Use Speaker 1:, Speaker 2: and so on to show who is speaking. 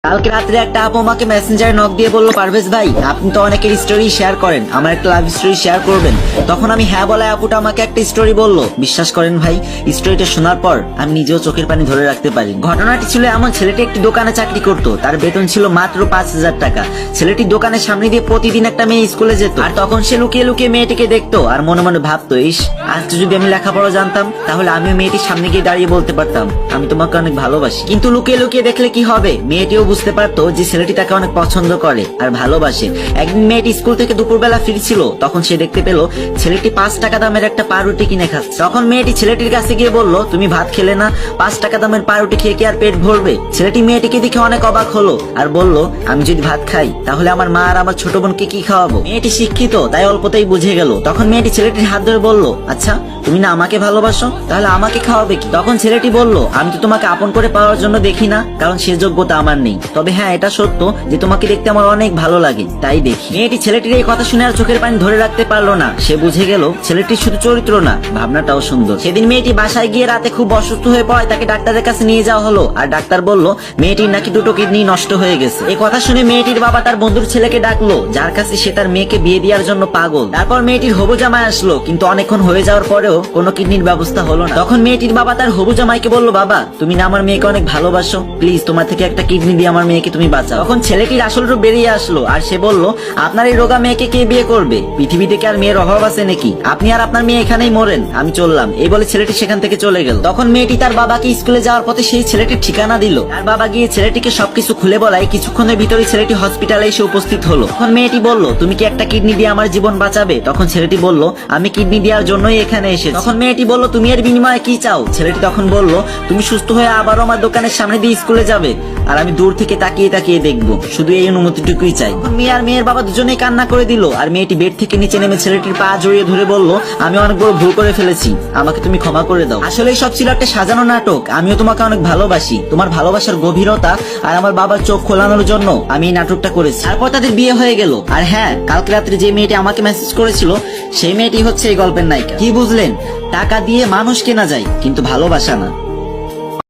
Speaker 1: কালকে রাত্রে একটা আপু আমাকে মেসেঞ্জারে নক দিয়ে বললো, পারভেজ ভাই আপনি তো অনেকের স্টোরি শেয়ার করেন, আমার একটা লাভ স্টোরি শেয়ার করবেন। তখন আমি হ্যাঁ বলে আপুটা আমাকে একটা স্টোরি বললো। বিশ্বাস করেন ভাই, স্টোরিটা শোনার পর আমি নিজেও চোখের পানি ধরে রাখতে পারি। ঘটনাটি ছিল এমন, ছেলেটি একটি দোকানে চাকরি করতো, তার বেতন ছিল মাত্র 5,000 টাকা। ছেলেটির দোকানের সামনে দিয়ে প্রতিদিন একটা মেয়ে স্কুলে যেত, আর তখন সে লুকিয়ে লুকিয়ে মেয়েটিকে দেখতো আর মনে মনে ভাবতো, ইস আজ যদি আমি লেখাপড়া জানতাম তাহলে আমিও মেয়েটির সামনে গিয়ে দাঁড়িয়ে বলতে পারতাম আমি তোমাকে অনেক ভালোবাসি। কিন্তু লুকিয়ে লুকিয়ে দেখলে কি হবে, মেয়েটিও বুঝতে পারতো যে ছেলেটি তাকে অনেক পছন্দ করে আর ভালোবাসে। একদিন মেয়েটি স্কুল থেকে দুপুরবেলা ফিরছিল, তখন সে দেখতে পেল ছেলেটি 5 টাকা দামের একটা পাউরুটি কিনে খাচ্ছে। তখন মেয়েটি ছেলেটির কাছে গিয়ে বলল, তুমি ভাত খেলে না, 5 টাকা দামের পাউরুটি খেয়ে কি আর পেট ভরবে? ছেলেটি মেয়েটিকে দেখে অনেক অবাক হলো আর বলল, আমি যদি ভাত খাই তাহলে আমার মা আর আমার ছোট বোনকে কি খাওয়াবো? মেয়েটি শিক্ষিত তাই অল্পতেই বুঝে গেল। তখন মেয়েটি ছেলেটির হাত ধরে বলল, আচ্ছা তুমি না আমাকে ভালোবাসো, তাহলে আমাকে খাওয়াবে কি? তখন ছেলেটি বলল, আমি তো তোমাকে আপন করে পাওয়ার জন্য দেখি না, কারণ সে যোগ্যতা আমার নেই। তবে হ্যাঁ এটা সত্য যে তোমাকে দেখতে আমার অনেক ভালো লাগে, তাই দেখি। মেয়েটি ছেলেটির এই কথা শুনে আর চোখের পানি ধরে রাখতে পারলো না। সে বুঝে গেল ছেলেটির শুধু চরিত্র না, ভাবনাটাও সুন্দর। সেদিন মেয়েটি বাসায় গিয়ে রাতে খুব অসুস্থ হয়ে পড়ে, তাকে ডাক্তারের কাছে নিয়ে যাওয়া হলো। আর ডাক্তার বলল মেয়েটির নাকি 2টো কিডনি নষ্ট হয়ে গেছে। এই কথা শুনে মেয়েটির বাবা তার বন্ধুর ছেলেকে ডাকলো, যার কাছে সে তার মেয়েকে বিয়ে দেওয়ার জন্য পাগল। তারপর মেয়েটির হবু জামাই আসলো, কিন্তু অনেকক্ষণ হয়ে যাওয়ার পরেও কোনো কিডনির ব্যবস্থা হলো না। তখন মেয়েটির বাবা তার হবু জামাইকে বলল, বাবা তুমি না আমার মেয়েকে অনেক ভালোবাসো, প্লিজ তোমার থেকে একটা কিডনি দিয়ে আমার মেয়েকে তুমি বাঁচাও। তখন ছেলেটির আসল রূপ বেরিয়ে আসলো আর সে বলল, আপনার এই রোগা মেয়েকে কে বিয়ে করবে? পৃথিবীতে কি আর মেয়ের অভাব আছে নাকি? আপনি আর আপনার মেয়ে এখানেই মরেন, আমি চললাম। এই বলে ছেলেটি সেখান থেকে চলে গেল। তখন মেয়েটি তার বাবাকে স্কুলে যাওয়ার পথে সেই ছেলেটির ঠিকানা দিল। তার বাবা গিয়ে ছেলেটিকে সবকিছু খুলে বলায় কিছুক্ষণের ভিতরে ছেলেটি হসপিটালে এসে উপস্থিত হলো। তখন মেয়েটি বলল, তুমি কি একটা কিডনি দিয়ে আমার জীবন বাঁচাবে? তখন ছেলেটি বলল, আমি কিডনি দেওয়ার জন্যই এখানে এসেছি। তখন মেয়েটি বলল, তুমি এর বিনিময়ে কি চাও? ছেলেটি তখন বলল, তুমি সুস্থ হয়ে আবারও আমার দোকানের সামনে দিয়ে স্কুলে যাবে আর আমি দূর থেকে তাকিয়ে তাকিয়ে দেখবো, শুধু এই অনুমতিটুকুই চাই। মেয়ে আর মেয়ের বাবা দুজনেই কান্না করে দিল। আর মেয়েটি বেড থেকে নিচে নেমে ছেলেটির পা জড়িয়ে ধরে বলল, আমি অনেক বড় ভুল করে ফেলেছি, আমাকে তুমি ক্ষমা করে দাও। আসলে সব ছিল একটা সাজানো নাটক, আমিও তোমাকে অনেক ভালোবাসি। তোমার ভালোবাসার গভীরতা আর আমার বাবার চোখ খোলানোর জন্য আমি এই নাটকটা করেছি। তারপর তাদের বিয়ে হয়ে গেল। আর হ্যাঁ, কালকে রাত্রে যে মেয়েটি আমাকে মেসেজ করেছিল সেই মেয়েটি হচ্ছে এই গল্পের নায়িকা। কি বুঝলেন? টাকা দিয়ে মানুষ কেনা যায় কিন্তু ভালোবাসা না।